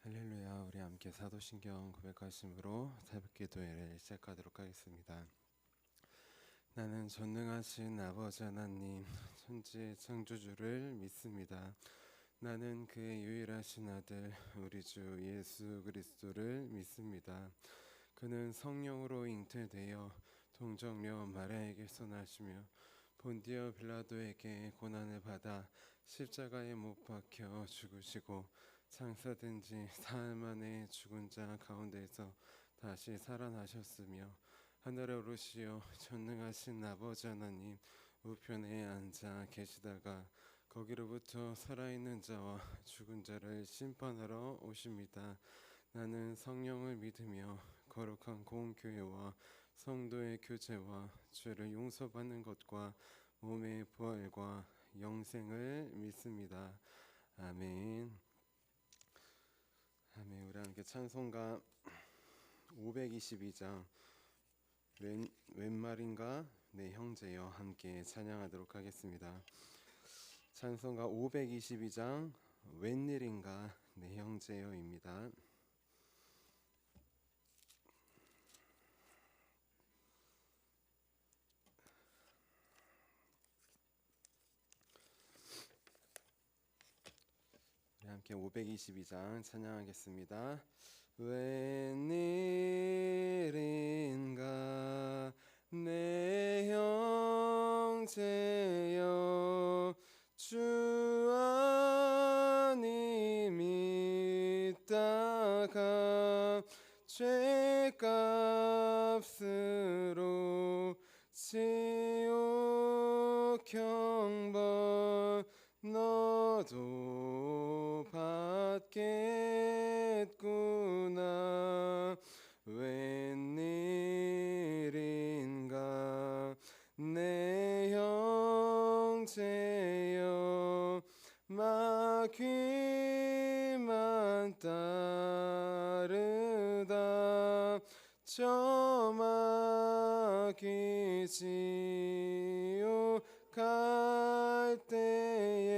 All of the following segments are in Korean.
할렐루야. 우리 함께 사도신경 고백하심으로 새벽 기도회를 시작하도록 하겠습니다. 나는 전능하신 아버지 하나님 천지의 창조주를 믿습니다. 나는 그의 유일하신 아들 우리 주 예수 그리스도를 믿습니다. 그는 성령으로 잉태되어 동정녀 마리아에게서 나시며 본디오 빌라도에게 고난을 받아 십자가에 못 박혀 죽으시고 장사된 지 사흘 만에 죽은 자 가운데서 다시 살아나셨으며 하늘에 오르시어 전능하신 아버지 하나님 우편에 앉아 계시다가 거기로부터 살아있는 자와 죽은 자를 심판하러 오십니다. 나는 성령을 믿으며 거룩한 공교회와 성도의 교제와 죄를 용서받는 것과 몸의 부활과 영생을 믿습니다. 아멘. 아멘. 우리 함께 찬송가 522장 웬 말인가 내 형제여 함께 찬양하도록 하겠습니다. 찬송가 522장 웬일인가 내 형제여입니다. 우리 함께 522장 찬양하겠습니다. 웬일인가 내 형제여 주 안에 믿다가 죄값으로 지옥 형벌 너도 받겠구나. 웬일인가 내 형제여 마귀만 따르다 저 마귀 지옥 갈 때에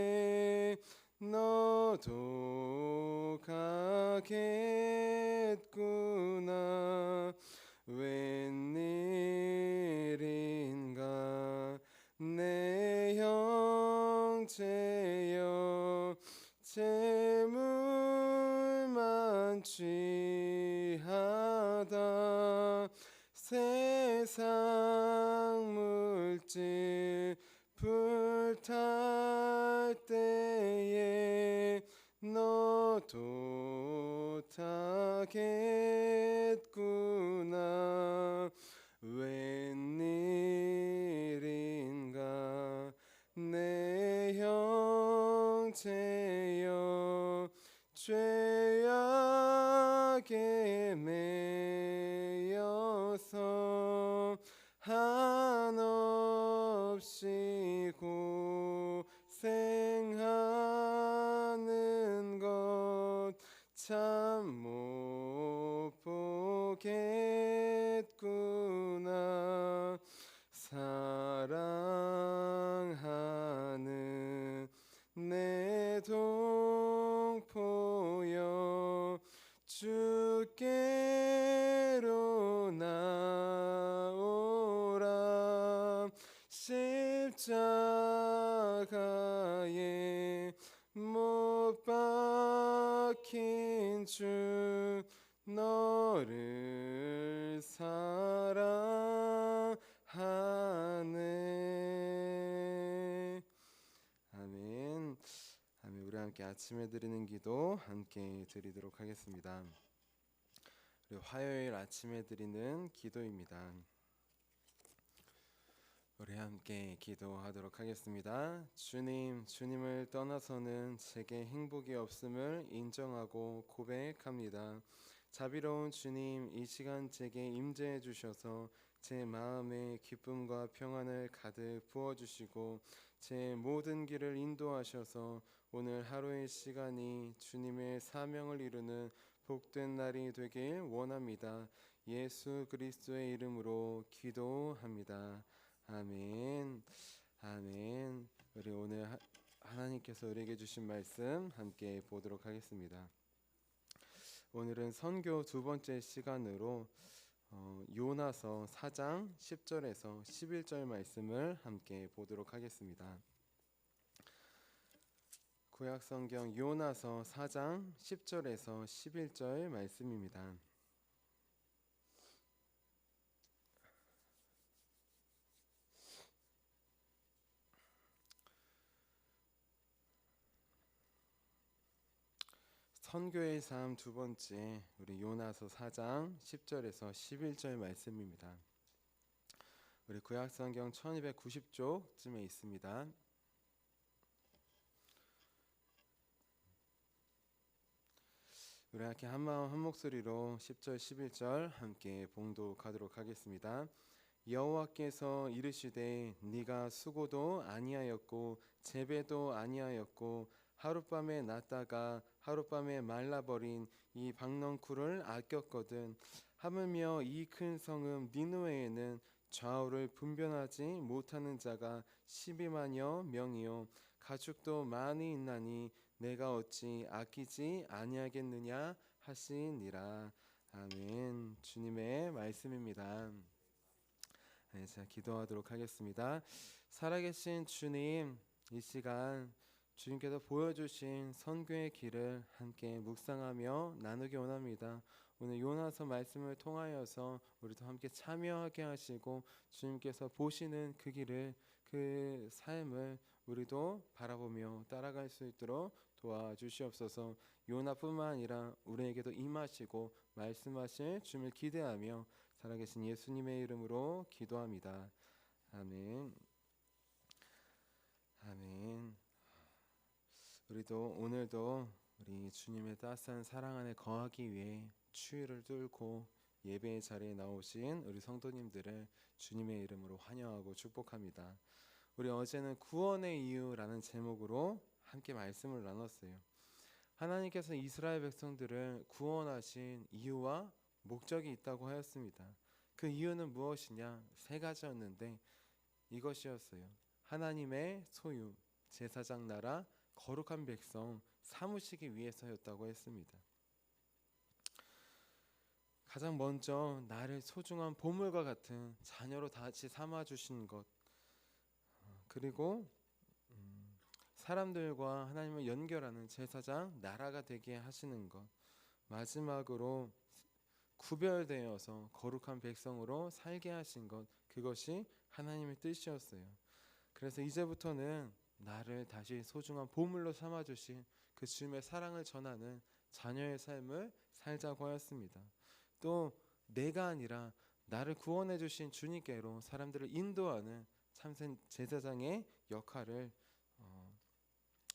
너도 가겠구나. 웬일인가 내 형제여 재물만 취하다 세상 물질 불탈 때에 너도 타겠구나. 웬일인가 내 형제여 죄악에 매여서 한없이 고생하는 것 참 못 보겠구나. 사랑하는 내 동포여 주께로 나오라. 십자가에 못 박힌 주 너를 사랑하네. 아멘. 아멘. 우리 함께 아침에 드리는 기도 함께 드리도록 하겠습니다. 우리 화요일 아침에 드리는 기도입니다. 우리 함께 기도하도록 하겠습니다. 주님, 주님을 떠나서는 제게 행복이 없음을 인정하고 고백합니다. 자비로운 주님, 이 시간 제게 임재해 주셔서 제 마음에 기쁨과 평안을 가득 부어주시고 제 모든 길을 인도하셔서 오늘 하루의 시간이 주님의 사명을 이루는 복된 날이 되길 원합니다. 예수 그리스도의 이름으로 기도합니다. 아멘. 아멘. 우리 오늘 하나님께서 우리에게 주신 말씀 함께 보도록 하겠습니다. 오늘은 선교 두 번째 시간으로 요나서 4장 10절에서 11절 말씀을 함께 보도록 하겠습니다. 구약성경 요나서 4장 10절에서 11절 말씀입니다. 선교의 삶 두 번째, 우리 요나서 4장 10절에서 11절 말씀입니다. 우리 구약성경 1290쪽쯤에 있습니다. 우리 함께 한마음 한목소리로 10절 11절 함께 봉독하도록 하겠습니다. 여호와께서 이르시되 네가 수고도 아니하였고 재배도 아니하였고 하룻밤에 났다가 하룻밤에 말라버린 이 박넝쿨을 아꼈거든. 하물며 이 큰 성읍 니느웨에는 좌우를 분별하지 못하는 자가 12만여 명이요 가축도 많이 있나니 내가 어찌 아끼지 아니하겠느냐 하시니라. 아멘. 주님의 말씀입니다. 네, 자 기도하도록 하겠습니다. 살아계신 주님, 이 시간 주님께서 보여주신 선교의 길을 함께 묵상하며 나누기 원합니다. 오늘 요나서 말씀을 통하여서 우리도 함께 참여하게 하시고 주님께서 보시는 그 길을, 그 삶을 우리도 바라보며 따라갈 수 있도록 도와주시옵소서. 요나뿐만 아니라 우리에게도 임하시고 말씀하실 주님을 기대하며 살아계신 예수님의 이름으로 기도합니다. 아멘. 아멘. 우리도 오늘도 우리 주님의 따스한 사랑 안에 거하기 위해 추위를 뚫고 예배의 자리에 나오신 우리 성도님들을 주님의 이름으로 환영하고 축복합니다. 우리 어제는 구원의 이유라는 제목으로 함께 말씀을 나눴어요. 하나님께서 이스라엘 백성들을 구원하신 이유와 목적이 있다고 하였습니다. 그 이유는 무엇이냐? 세 가지였는데 이것이었어요. 하나님의 소유, 제사장 나라, 거룩한 백성 삼으시기 위해서였다고 했습니다. 가장 먼저 나를 소중한 보물과 같은 자녀로 다시 삼아주신 것, 그리고 사람들과 하나님을 연결하는 제사장 나라가 되게 하시는 것, 마지막으로 구별되어서 거룩한 백성으로 살게 하신 것, 그것이 하나님의 뜻이었어요. 그래서 이제부터는 나를 다시 소중한 보물로 삼아주신 그 주님의 사랑을 전하는 자녀의 삶을 살자고 하였습니다. 또 내가 아니라 나를 구원해 주신 주님께로 사람들을 인도하는 참된 제사장의 역할을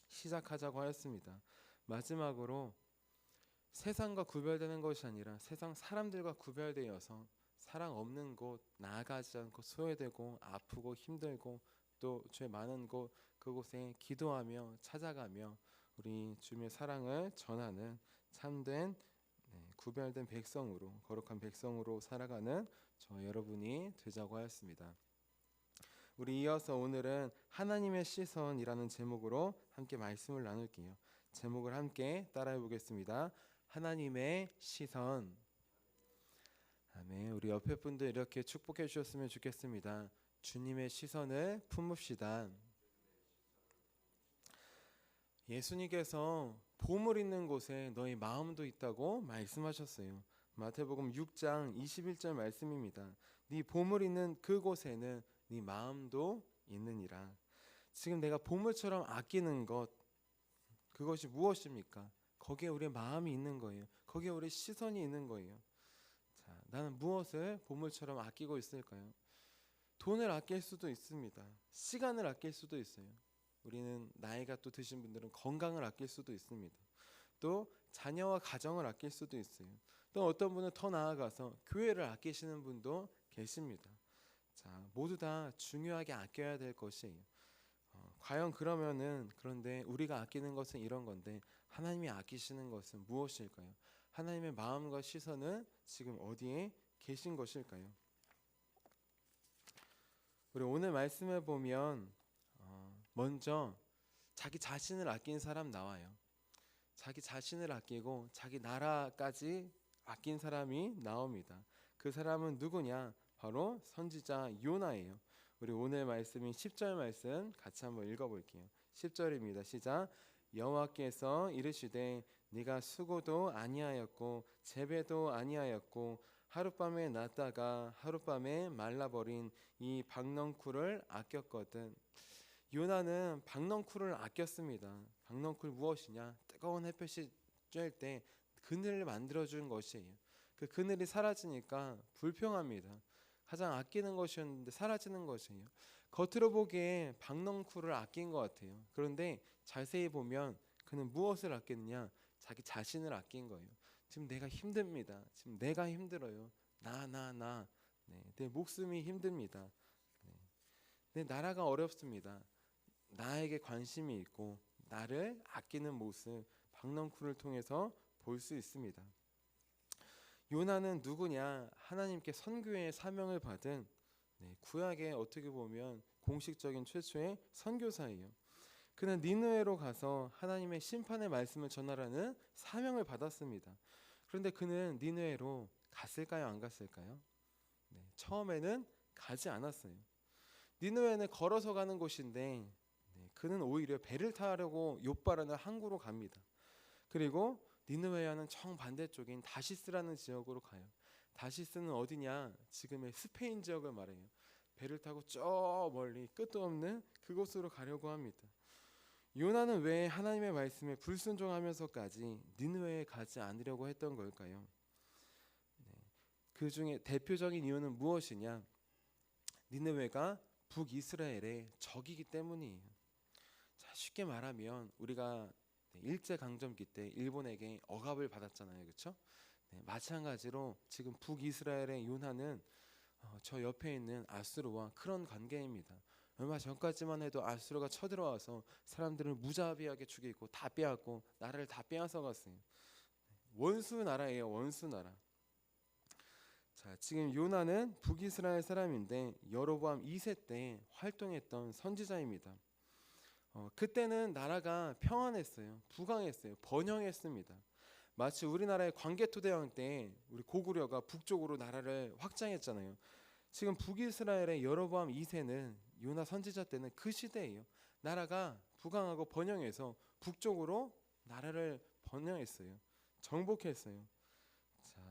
시작하자고 하였습니다. 마지막으로 세상과 구별되는 것이 아니라 세상 사람들과 구별되어서 사랑 없는 곳, 나아가지 않고 소외되고 아프고 힘들고 또 죄 많은 곳, 그곳에 기도하며 찾아가며 우리 주님의 사랑을 전하는 참된 구별된 백성으로, 거룩한 백성으로 살아가는 저 여러분이 되자고 하였습니다. 우리 이어서 오늘은 하나님의 시선이라는 제목으로 함께 말씀을 나눌게요. 제목을 함께 따라해 보겠습니다. 하나님의 시선. 아멘. 우리 옆에 분들 이렇게 축복해 주셨으면 좋겠습니다. 주님의 시선을 품읍시다. 예수님께서 보물 있는 곳에 너희 마음도 있다고 말씀하셨어요. 마태복음 6장 21절 말씀입니다. 네 보물 있는 그곳에는 네 마음도 있느니라. 지금 내가 보물처럼 아끼는 것, 그것이 무엇입니까? 거기에 우리의 마음이 있는 거예요. 거기에 우리의 시선이 있는 거예요. 자, 나는 무엇을 보물처럼 아끼고 있을까요? 돈을 아낄 수도 있습니다. 시간을 아낄 수도 있어요. 우리는 나이가 또 드신 분들은 건강을 아낄 수도 있습니다. 또 자녀와 가정을 아낄 수도 있어요. 또 어떤 분은 더 나아가서 교회를 아끼시는 분도 계십니다. 자, 모두 다 중요하게 아껴야 될 것이에요. 과연 그런데 우리가 아끼는 것은 이런 건데 하나님이 아끼시는 것은 무엇일까요? 하나님의 마음과 시선은 지금 어디에 계신 것일까요? 우리 오늘 말씀을 보면 먼저 자기 자신을 아낀 사람 나와요. 자기 자신을 아끼고 자기 나라까지 아낀 사람이 나옵니다. 그 사람은 누구냐? 바로 선지자 요나예요. 우리 오늘 말씀인 10절 말씀 같이 한번 읽어볼게요. 10절입니다. 시작. 여호와께서 이르시되 네가 수고도 아니하였고 재배도 아니하였고 하룻밤에 났다가 하룻밤에 말라버린 이 박넝쿨을 아꼈거든. 요나는 박넝쿨을 아꼈습니다. 박넝쿨 무엇이냐? 뜨거운 햇볕이 쬐을 때 그늘을 만들어준 것이에요. 그 그늘이 사라지니까 불평합니다. 가장 아끼는 것이었는데 사라지는 것이에요. 겉으로 보기에 박넝쿨을 아낀 것 같아요. 그런데 자세히 보면 그는 무엇을 아꼈느냐? 자기 자신을 아낀 거예요. 지금 내가 힘듭니다. 지금 내가 힘들어요. 나. 네, 내 목숨이 힘듭니다. 네, 내 나라가 어렵습니다. 나에게 관심이 있고 나를 아끼는 모습 박넝쿨을 통해서 볼 수 있습니다. 요나는 누구냐? 하나님께 선교의 사명을 받은 구약의 어떻게 보면 공식적인 최초의 선교사예요. 그는 니느웨로 가서 하나님의 심판의 말씀을 전하라는 사명을 받았습니다. 그런데 그는 니느웨로 갔을까요? 안 갔을까요? 처음에는 가지 않았어요. 니느웨는 걸어서 가는 곳인데 그는 오히려 배를 타려고 욥바라는 항구로 갑니다. 그리고 니느웨와는 정반대쪽인 다시스라는 지역으로 가요. 다시스는 어디냐? 지금의 스페인 지역을 말해요. 배를 타고 저 멀리 끝도 없는 그곳으로 가려고 합니다. 요나는 왜 하나님의 말씀에 불순종하면서까지 니느웨에 가지 않으려고 했던 걸까요? 그 중에 대표적인 이유는 무엇이냐? 니느웨가 북이스라엘의 적이기 때문이에요. 자, 쉽게 말하면 우리가 일제강점기 때 일본에게 억압을 받았잖아요. 그렇죠? 마찬가지로 지금 북이스라엘의 요나는 저 옆에 있는 아수르와 그런 관계입니다. 얼마 전까지만 해도 아수르가 쳐들어와서 사람들을 무자비하게 죽이고 다 빼앗고 나라를 다 빼앗아 갔어요. 원수 나라예요. 원수 나라. 자, 지금 요나는 북이스라엘 사람인데 여로보암 2세 때 활동했던 선지자입니다. 그때는 나라가 평안했어요. 부강했어요. 번영했습니다. 마치 우리나라의 광개토대왕 때 우리 고구려가 북쪽으로 나라를 확장했잖아요. 지금 북이스라엘의 여로보암 2세는 요나 선지자 때는 그 시대예요. 나라가 부강하고 번영해서 북쪽으로 나라를 번영했어요. 정복했어요. 자,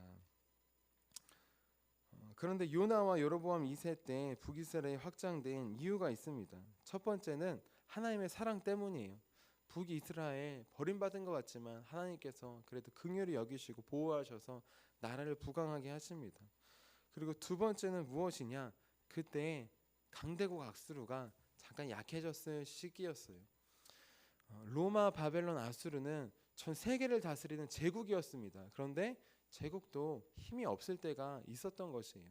그런데 요나와 여로보암 2세 때 북이스라엘이 확장된 이유가 있습니다. 첫 번째는 하나님의 사랑 때문이에요. 북이스라엘 버림받은 것 같지만 하나님께서 그래도 긍휼히 여기시고 보호하셔서 나라를 부강하게 하십니다. 그리고 두 번째는 무엇이냐? 그때 강대국 아수르가 잠깐 약해졌을 시기였어요. 로마, 바벨론, 아수르는 전 세계를 다스리는 제국이었습니다. 그런데 제국도 힘이 없을 때가 있었던 것이에요.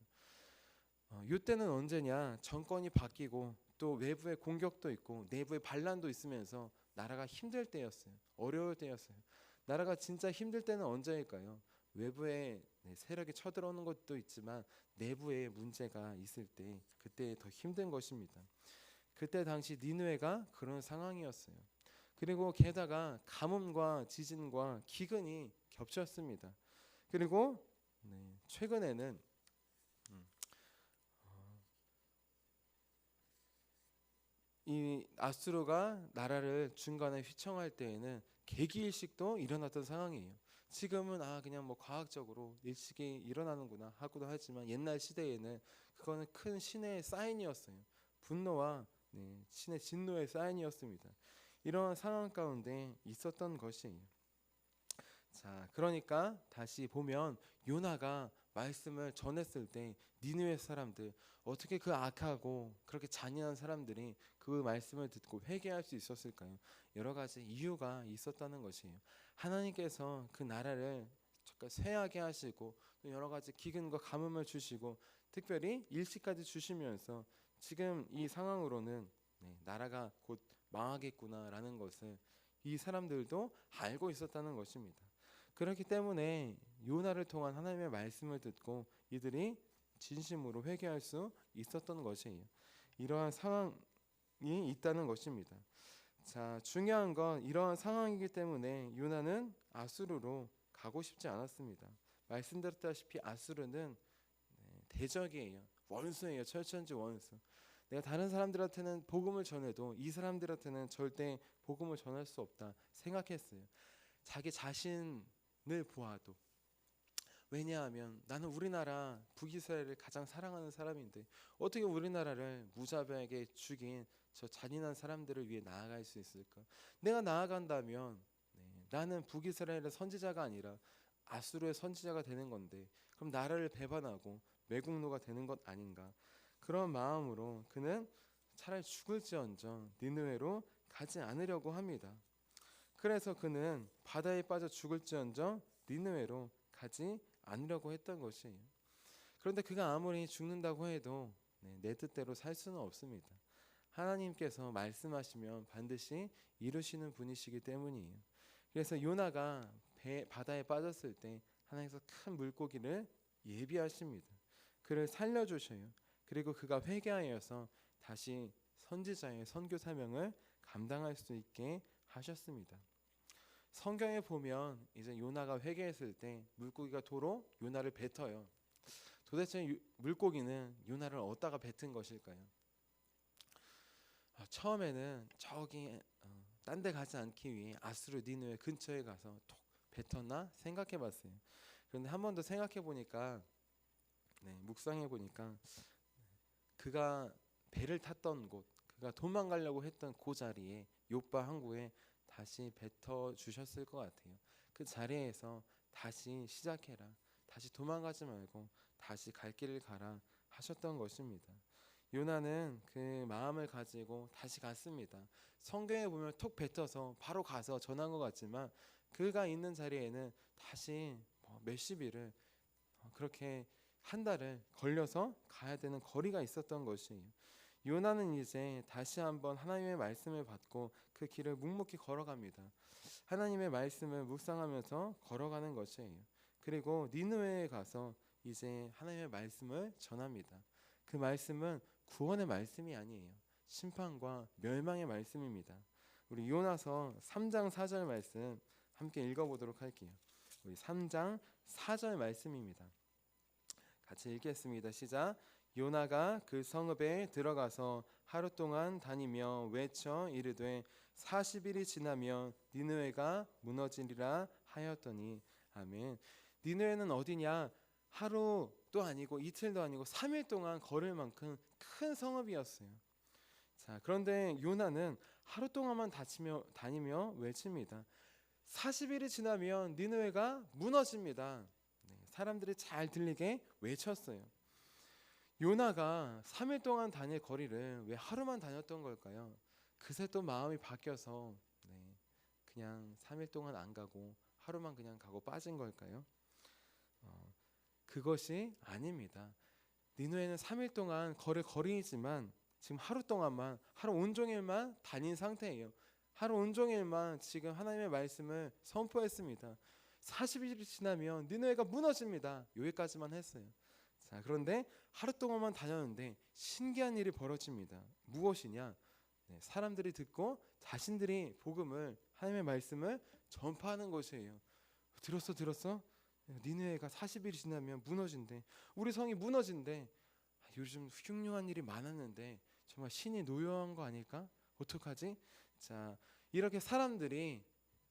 이때는 언제냐? 정권이 바뀌고 또 외부의 공격도 있고 내부의 반란도 있으면서 나라가 힘들 때였어요. 어려울 때였어요. 나라가 진짜 힘들 때는 언제일까요? 외부의 세력이 쳐들어오는 것도 있지만 내부에 문제가 있을 때 그때 더 힘든 것입니다. 그때 당시 니느웨가 그런 상황이었어요. 그리고 게다가 가뭄과 지진과 기근이 겹쳤습니다. 그리고 최근에는 이 아수르가 나라를 중간에 휘청할 때에는 계기일식도 일어났던 상황이에요. 지금은 그냥 뭐 과학적으로 일식이 일어나는구나 하고도 하지만 옛날 시대에는 그거는 큰 신의 사인이었어요. 분노와 신의 진노의 사인이었습니다. 이런 상황 가운데 있었던 것이에요. 자, 그러니까 다시 보면 요나가 말씀을 전했을 때 니느웨 사람들 어떻게 그 악하고 그렇게 잔인한 사람들이 그 말씀을 듣고 회개할 수 있었을까요? 여러 가지 이유가 있었다는 것이에요. 하나님께서 그 나라를 쇠하게 하시고 또 여러 가지 기근과 가뭄을 주시고 특별히 일시까지 주시면서 지금 이 상황으로는 나라가 곧 망하겠구나라는 것을 이 사람들도 알고 있었다는 것입니다. 그렇기 때문에 요나를 통한 하나님의 말씀을 듣고 이들이 진심으로 회개할 수 있었던 것이에요. 이러한 상황이 있다는 것입니다. 자, 중요한 건 이런 상황이기 때문에 요나는 아수르로 가고 싶지 않았습니다. 말씀드렸다시피 아수르는 대적이에요. 원수예요. 철천지 원수. 내가 다른 사람들한테는 복음을 전해도 이 사람들한테는 절대 복음을 전할 수 없다 생각했어요. 자기 자신을 보아도. 왜냐하면 나는 우리나라 북이스라엘을 가장 사랑하는 사람인데 어떻게 우리나라를 무자비하게 죽인 저 잔인한 사람들을 위해 나아갈 수 있을까? 내가 나아간다면 나는 북이스라엘의 선지자가 아니라 아수르의 선지자가 되는 건데 그럼 나라를 배반하고 매국노가 되는 것 아닌가? 그런 마음으로 그는 차라리 죽을지언정 니느웨로 가지 않으려고 합니다. 그래서 그는 바다에 빠져 죽을지언정 니느웨로 가지 않으려고 했던 것이에요. 그런데 그가 아무리 죽는다고 해도 내 뜻대로 살 수는 없습니다. 하나님께서 말씀하시면 반드시 이루시는 분이시기 때문이에요. 그래서 요나가 바다에 빠졌을 때 하나님께서 큰 물고기를 예비하십니다. 그를 살려주셔요. 그리고 그가 회개하여서 다시 선지자의 선교 사명을 감당할 수 있게 하셨습니다. 성경에 보면 이제 요나가 회개했을 때 물고기가 도로 요나를 뱉어요. 도대체 물고기는 요나를 어디다가 뱉은 것일까요? 처음에는 저기 딴 데 가지 않기 위해 아수르 니느웨 근처에 가서 톡 뱉었나 생각해 봤어요. 그런데 한 번 더 생각해 보니까 묵상해 보니까 그가 배를 탔던 곳, 그가 도망가려고 했던 그 자리에 요빠 항구에 다시 뱉어 주셨을 것 같아요. 그 자리에서 다시 시작해라, 다시 도망가지 말고 다시 갈 길을 가라 하셨던 것입니다. 요나는 그 마음을 가지고 다시 갔습니다. 성경에 보면 톡 뱉어서 바로 가서 전한 것 같지만 그가 있는 자리에는 다시 몇십 일을 그렇게 한 달을 걸려서 가야 되는 거리가 있었던 것이에요. 요나는 이제 다시 한번 하나님의 말씀을 받고 그 길을 묵묵히 걸어갑니다. 하나님의 말씀을 묵상하면서 걸어가는 것이에요. 그리고 니느웨에 가서 이제 하나님의 말씀을 전합니다. 그 말씀은 구원의 말씀이 아니에요. 심판과 멸망의 말씀입니다. 우리 요나서 3장 4절 말씀 함께 읽어보도록 할게요. 우리 3장 4절 말씀입니다. 같이 읽겠습니다. 시작. 요나가 그 성읍에 들어가서 하루 동안 다니며 외쳐 이르되 40일이 지나면 니느웨가 무너지리라 하였더니. 아멘. 니느웨는 어디냐? 하루도 아니고 이틀도 아니고 3일 동안 걸을 만큼 큰 성읍이었어요. 자, 그런데 요나는 하루 동안만 다니며 외칩니다. 40일이 지나면 니느웨가 무너집니다. 사람들이 잘 들리게 외쳤어요. 요나가 3일 동안 다닐 거리를 왜 하루만 다녔던 걸까요? 그새 또 마음이 바뀌어서 그냥 3일 동안 안 가고 하루만 그냥 가고 빠진 걸까요? 그것이 아닙니다. 니느웨는 3일 동안 걸을 거리이지만 지금 하루 동안만, 하루 온종일만 다닌 상태예요. 하루 온종일만 지금 하나님의 말씀을 선포했습니다. 40일이 지나면 니느웨가 무너집니다. 여기까지만 했어요. 자, 그런데 하루 동안만 다녔는데 신기한 일이 벌어집니다. 무엇이냐? 사람들이 듣고 자신들이 복음을, 하나님의 말씀을 전파하는 것이에요. 들었어? 니느웨가 40일이 지나면 무너진대. 우리 성이 무너진대. 요즘 흉흉한 일이 많았는데 정말 신이 노여한 거 아닐까? 어떡하지? 자, 이렇게 사람들이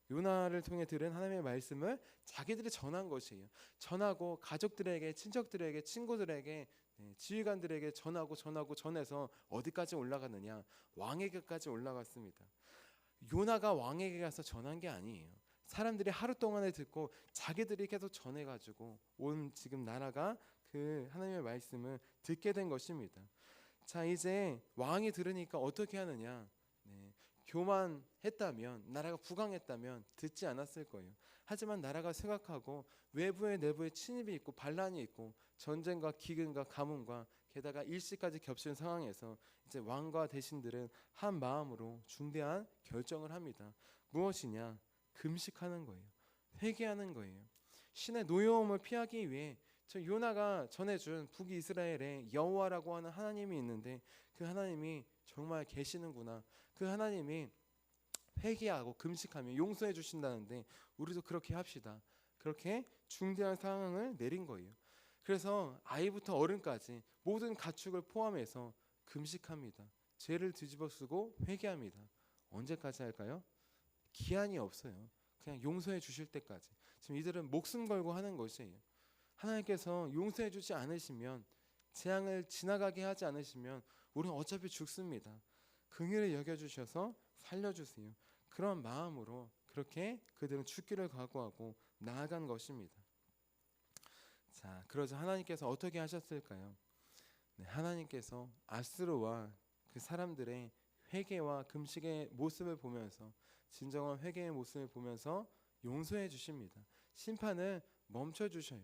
요나를 통해 들은 하나님의 말씀을 자기들이 전한 것이에요. 전하고 가족들에게, 친척들에게, 친구들에게, 지휘관들에게 전해서 어디까지 올라가느냐? 왕에게까지 올라갔습니다. 요나가 왕에게 가서 전한 게 아니에요. 사람들이 하루 동안에 듣고 자기들이 계속 전해가지고 온 지금 나라가 그 하나님의 말씀을 듣게 된 것입니다. 자, 이제 왕이 들으니까 어떻게 하느냐? 교만했다면, 나라가 부강했다면 듣지 않았을 거예요. 하지만 나라가 쇠각하고 외부에 내부에 침입이 있고 반란이 있고 전쟁과 기근과 가뭄과 게다가 일시까지 겹친 상황에서 이제 왕과 대신들은 한 마음으로 중대한 결정을 합니다. 무엇이냐? 금식하는 거예요. 회개하는 거예요. 신의 노여움을 피하기 위해 저 요나가 전해준 북이스라엘에 여호와라고 하는 하나님이 있는데 그 하나님이 정말 계시는구나. 그 하나님이 회개하고 금식하면 용서해 주신다는데 우리도 그렇게 합시다. 그렇게 중대한 상황을 내린 거예요. 그래서 아이부터 어른까지 모든 가축을 포함해서 금식합니다. 죄를 뒤집어쓰고 회개합니다. 언제까지 할까요? 기한이 없어요. 그냥 용서해 주실 때까지. 지금 이들은 목숨 걸고 하는 것이에요. 하나님께서 용서해 주지 않으시면, 재앙을 지나가게 하지 않으시면 우리는 어차피 죽습니다. 긍휼히 여겨주셔서 살려주세요. 그런 마음으로 그렇게 그들은 죽기를 각오하고 나아간 것입니다. 자, 그러자 하나님께서 어떻게 하셨을까요? 네, 하나님께서 아스루와 그 사람들의 회개와 금식의 모습을 보면서, 진정한 회개의 모습을 보면서 용서해 주십니다. 심판을 멈춰 주셔요.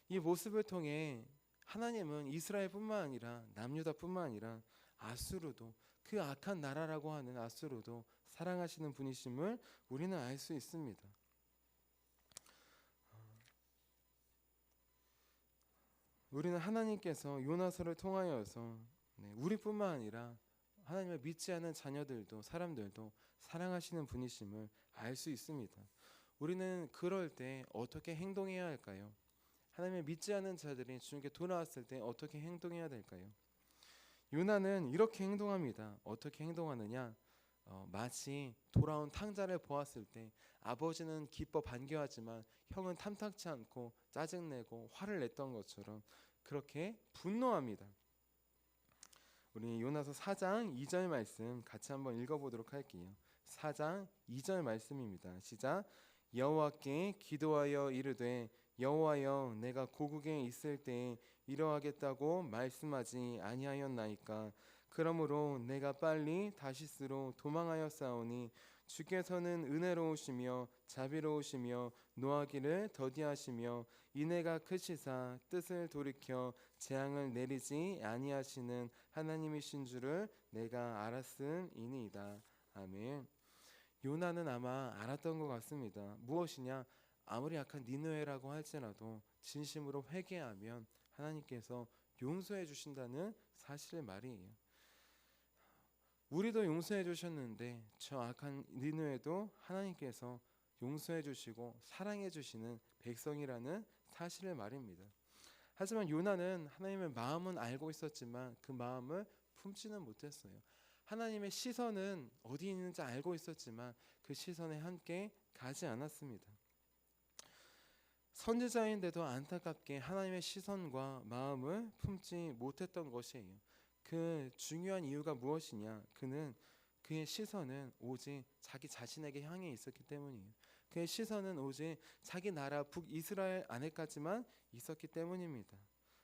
이 모습을 통해 하나님은 이스라엘뿐만 아니라 남유다뿐만 아니라 아수르도, 그 악한 나라라고 하는 아수르도 사랑하시는 분이심을 우리는 알 수 있습니다. 우리는 하나님께서 요나서를 통하여서 우리뿐만 아니라 하나님을 믿지 않은 자녀들도, 사람들도 사랑하시는 분이심을 알 수 있습니다. 우리는 그럴 때 어떻게 행동해야 할까요? 하나님을 믿지 않은 자들이 주님께 돌아왔을 때 어떻게 행동해야 될까요? 요나는 이렇게 행동합니다. 어떻게 행동하느냐? 마치 돌아온 탕자를 보았을 때 아버지는 기뻐 반겨하지만 형은 탐탁치 않고 짜증내고 화를 냈던 것처럼 그렇게 분노합니다. 우리 요나서 4장 2절 말씀 같이 한번 읽어보도록 할게요. 4장 2절 말씀입니다. 시작. 여호와께 기도하여 이르되 여호와여, 내가 고국에 있을 때에 이러하겠다고 말씀하지 아니하였나이까. 그러므로 내가 빨리 다시스로 도망하였사오니 주께서는 은혜로우시며 자비로우시며 노하기를 더디하시며 인애가 크시사 뜻을 돌이켜 재앙을 내리지 아니하시는 하나님이신 줄을 내가 알았음이니이다. 아멘. 요나는 아마 알았던 것 같습니다. 무엇이냐? 아무리 약한 니느웨라고 할지라도 진심으로 회개하면 하나님께서 용서해 주신다는 사실을 말이에요. 우리도 용서해 주셨는데 저 악한 니느웨도 하나님께서 용서해 주시고 사랑해 주시는 백성이라는 사실을 말입니다. 하지만 요나는 하나님의 마음은 알고 있었지만 그 마음을 품지는 못했어요. 하나님의 시선은 어디 있는지 알고 있었지만 그 시선에 함께 가지 않았습니다. 선지자인데도 안타깝게 하나님의 시선과 마음을 품지 못했던 것이에요. 그 중요한 이유가 무엇이냐? 그의 시선은 오직 자기 자신에게 향해 있었기 때문이에요. 그의 시선은 오직 자기 나라 북이스라엘 안에까지만 있었기 때문입니다.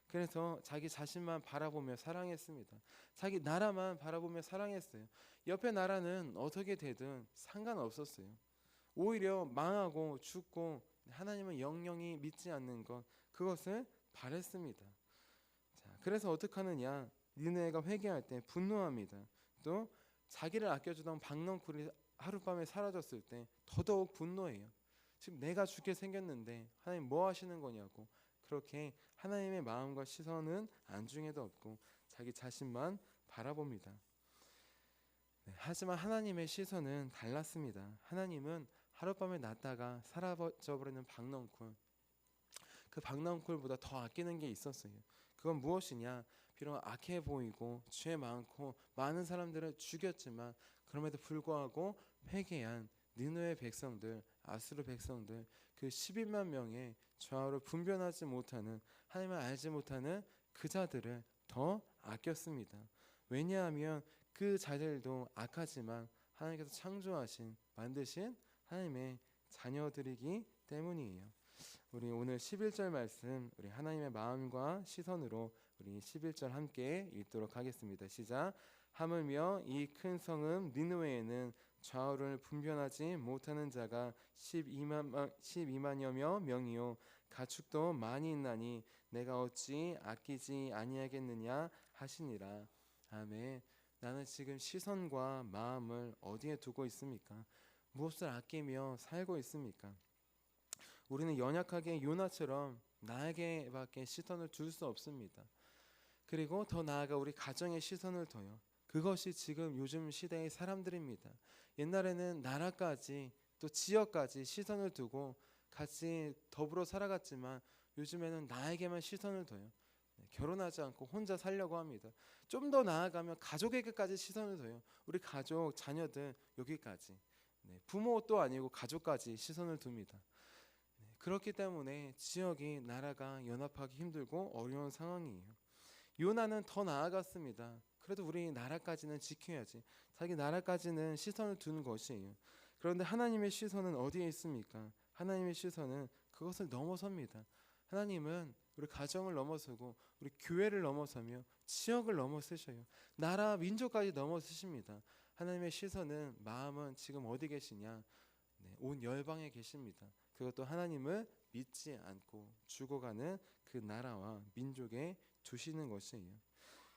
그래서 자기 자신만 바라보며 사랑했습니다. 자기 나라만 바라보며 사랑했어요. 옆에 나라는 어떻게 되든 상관없었어요. 오히려 망하고 죽고 하나님은 영영이 믿지 않는 것, 그것을 바랬습니다. 자, 그래서 어떻게 하느냐? 니느웨가 회개할 때 분노합니다. 또 자기를 아껴주던 박넝쿨이 하룻밤에 사라졌을 때 더더욱 분노해요. 지금 내가 죽게 생겼는데 하나님 뭐 하시는 거냐고. 그렇게 하나님의 마음과 시선은 안중에도 없고 자기 자신만 바라봅니다. 하지만 하나님의 시선은 달랐습니다. 하나님은 하룻밤에 났다가 사라져버리는 박넝쿨, 그 박넝쿨보다 더 아끼는 게 있었어요. 그건 무엇이냐? 비록 악해 보이고 죄 많고 많은 사람들을 죽였지만 그럼에도 불구하고 회개한 니느웨 백성들, 아수르 백성들, 그 12만 명의 좌우를 분별하지 못하는, 하나님을 알지 못하는 그 자들을 더 아꼈습니다. 왜냐하면 그 자들도 악하지만 하나님께서 창조하신, 만드신 하나님의 자녀들이기 때문이에요. 우리 오늘 11절 말씀, 우리 하나님의 마음과 시선으로 우리 11절 함께 읽도록 하겠습니다. 시작. 하물며 이 큰 성읍 니느웨에는 좌우를 분별하지 못하는 자가 12만여 명이요 가축도 많이 있나니 내가 어찌 아끼지 아니하겠느냐 하시니라. 아멘. 나는 지금 시선과 마음을 어디에 두고 있습니까? 무엇을 아끼며 살고 있습니까? 우리는 연약하게 요나처럼 나에게밖에 시선을 둘 수 없습니다. 그리고 더 나아가 우리 가정의 시선을 둬요. 그것이 지금 요즘 시대의 사람들입니다. 옛날에는 나라까지 또 지역까지 시선을 두고 같이 더불어 살아갔지만 요즘에는 나에게만 시선을 둬요. 결혼하지 않고 혼자 살려고 합니다. 좀 더 나아가면 가족에게까지 시선을 둬요. 우리 가족, 자녀들 여기까지. 부모도 아니고 가족까지 시선을 둡니다. 그렇기 때문에 지역이 나라가 연합하기 힘들고 어려운 상황이에요. 요나는 더 나아갔습니다. 그래도 우리 나라까지는 지켜야지. 자기 나라까지는 시선을 두는 것이에요. 그런데 하나님의 시선은 어디에 있습니까? 하나님의 시선은 그것을 넘어섭니다. 하나님은 우리 가정을 넘어서고 우리 교회를 넘어서며 지역을 넘어서셔요. 나라, 민족까지 넘어서십니다. 하나님의 시선은, 마음은 지금 어디 계시냐? 온 열방에 계십니다. 그것도 하나님을 믿지 않고 죽어가는 그 나라와 민족에 두시는 것이에요.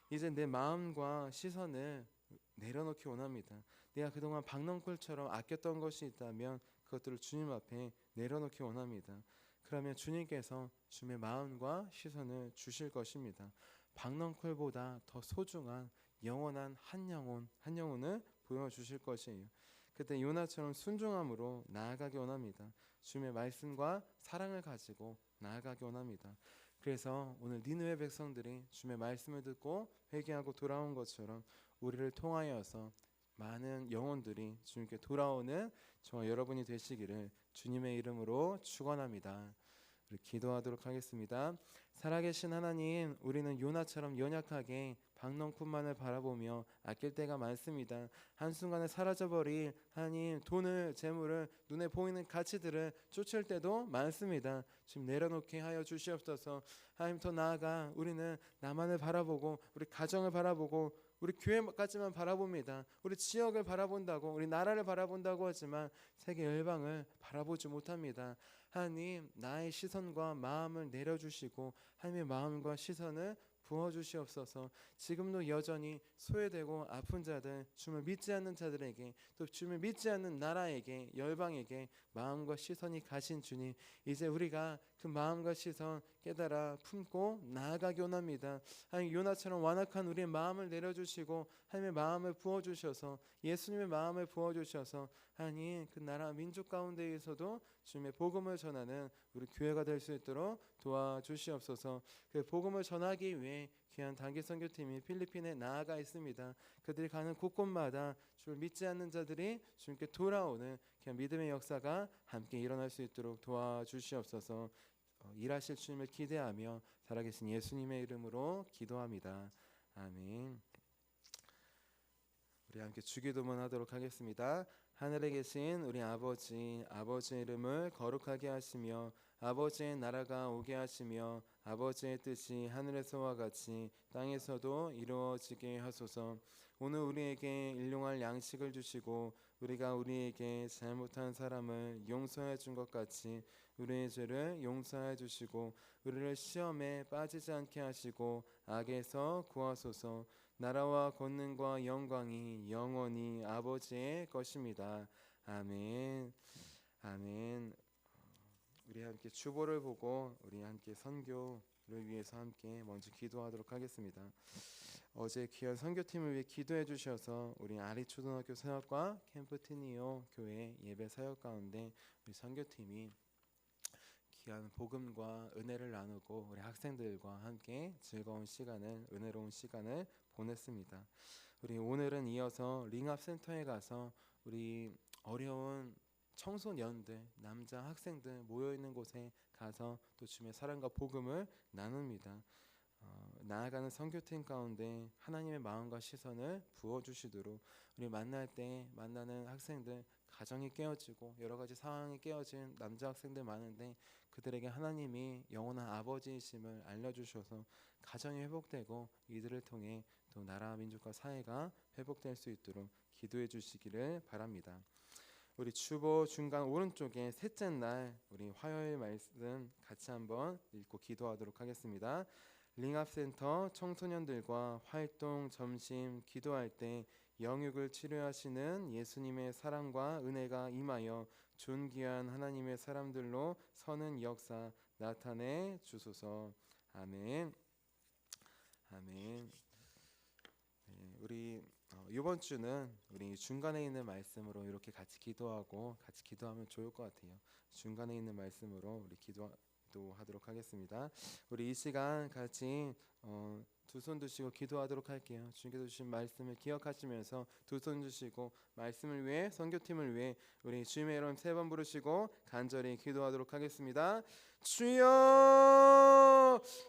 이제 내 마음과 시선을 내려놓기 원합니다. 내가 그동안 박넝쿨처럼 아꼈던 것이 있다면 그것들을 주님 앞에 내려놓기 원합니다. 그러면 주님께서 주님의 마음과 시선을 주실 것입니다. 박넝쿨보다 더 소중한 영원한 한 영혼을 보여주실 것이에요. 그때 요나처럼 순종함으로 나아가기 원합니다. 주님의 말씀과 사랑을 가지고 나아가기 원합니다. 그래서 오늘 니느웨 백성들이 주님의 말씀을 듣고 회개하고 돌아온 것처럼 우리를 통하여서 많은 영혼들이 주님께 돌아오는 저와 여러분이 되시기를 주님의 이름으로 축원합니다. 우리 기도하도록 하겠습니다. 살아계신 하나님, 우리는 요나처럼 연약하게 박넝쿨만을 바라보며 아낄 때가 많습니다. 한순간에 사라져버릴 하나님, 돈을, 재물을, 눈에 보이는 가치들을 쫓을 때도 많습니다. 지금 내려놓게 하여 주시옵소서. 하나님, 더 나아가 우리는 나만을 바라보고 우리 가정을 바라보고 우리 교회까지만 바라봅니다. 우리 지역을 바라본다고, 우리 나라를 바라본다고 하지만 세계 열방을 바라보지 못합니다. 하나님, 나의 시선과 마음을 내려주시고 하나님의 마음과 시선을 부어주시옵소서. 지금도 여전히 소외되고 아픈 자들, 주님을 믿지 않는 자들에게, 또 주님을 믿지 않는 나라에게, 열방에게 마음과 시선이 가신 주님, 이제 우리가 그 마음과 시선 깨달아 품고 나아가기 원합니다. 하나님, 요나처럼 완악한 우리의 마음을 내려주시고 하나님의 마음을 부어주셔서, 예수님의 마음을 부어주셔서 하나님, 그 나라 민족 가운데에서도 주님의 복음을 전하는 우리 교회가 될 수 있도록 도와주시옵소서. 그 복음을 전하기 위해 귀한 단기 선교팀이 필리핀에 나아가 있습니다. 그들이 가는 곳곳마다 주를 믿지 않는 자들이 주님께 돌아오는 귀한 믿음의 역사가 함께 일어날 수 있도록 도와주시옵소서. 일하실 주님을 기대하며 살아계신 예수님의 이름으로 기도합니다. 아멘. 우리 함께 주기도문 하도록 하겠습니다. 하늘에 계신 우리 아버지, 아버지의 이름을 거룩하게 하시며 아버지의 나라가 오게 하시며 아버지의 뜻이 하늘에서와 같이 땅에서도 이루어지게 하소서. 오늘 우리에게 일용할 양식을 주시고 우리가 우리에게 잘못한 사람을 용서해 준 것 같이 우리의 죄를 용서해 주시고 우리를 시험에 빠지지 않게 하시고 악에서 구하소서. 나라와 권능과 영광이 영원히 아버지의 것입니다. 아멘. 아멘. 우리 함께 주보를 보고 우리 함께 선교를 위해서 함께 먼저 기도하도록 하겠습니다. 어제 귀한 선교팀을 위해 기도해 주셔서 우리 아리초등학교 사역과 캠프티니오 교회 예배 사역 가운데 우리 선교팀이 귀한 복음과 은혜를 나누고 우리 학생들과 함께 즐거운 시간을, 은혜로운 시간을 보냈습니다. 우리 오늘은 이어서 링합센터에 가서 우리 어려운 청소년들, 남자 학생들 모여있는 곳에 가서 또 주님의 사랑과 복음을 나눕니다. 나아가는 선교팀 가운데 하나님의 마음과 시선을 부어주시도록 우리 만날 때 만나는 학생들, 가정이 깨어지고 여러 가지 상황이 깨어진 남자 학생들 많은데 그들에게 하나님이 영원한 아버지이심을 알려주셔서 가정이 회복되고 이들을 통해 또 나라 민족과 사회가 회복될 수 있도록 기도해 주시기를 바랍니다. 우리 주보 중간 오른쪽에 셋째 날 우리 화요일 말씀 같이 한번 읽고 기도하도록 하겠습니다. 링합센터 청소년들과 활동 점심 기도할 때 영육을 치료하시는 예수님의 사랑과 은혜가 임하여 존귀한 하나님의 사람들로 서는 역사 나타내 주소서. 아멘. 아멘. 네, 우리 이번 주는 우리 중간에 있는 말씀으로 이렇게 같이 기도하고 같이 기도하면 좋을 것 같아요. 중간에 있는 말씀으로 우리 기도하도록 하겠습니다. 우리 이 시간 같이 두 손 드시고 기도하도록 할게요. 주님께서 주신 말씀을 기억하시면서 두 손 드시고 말씀을 위해 선교팀을 위해 우리 주님의 이름 세 번 부르시고 간절히 기도하도록 하겠습니다. 주여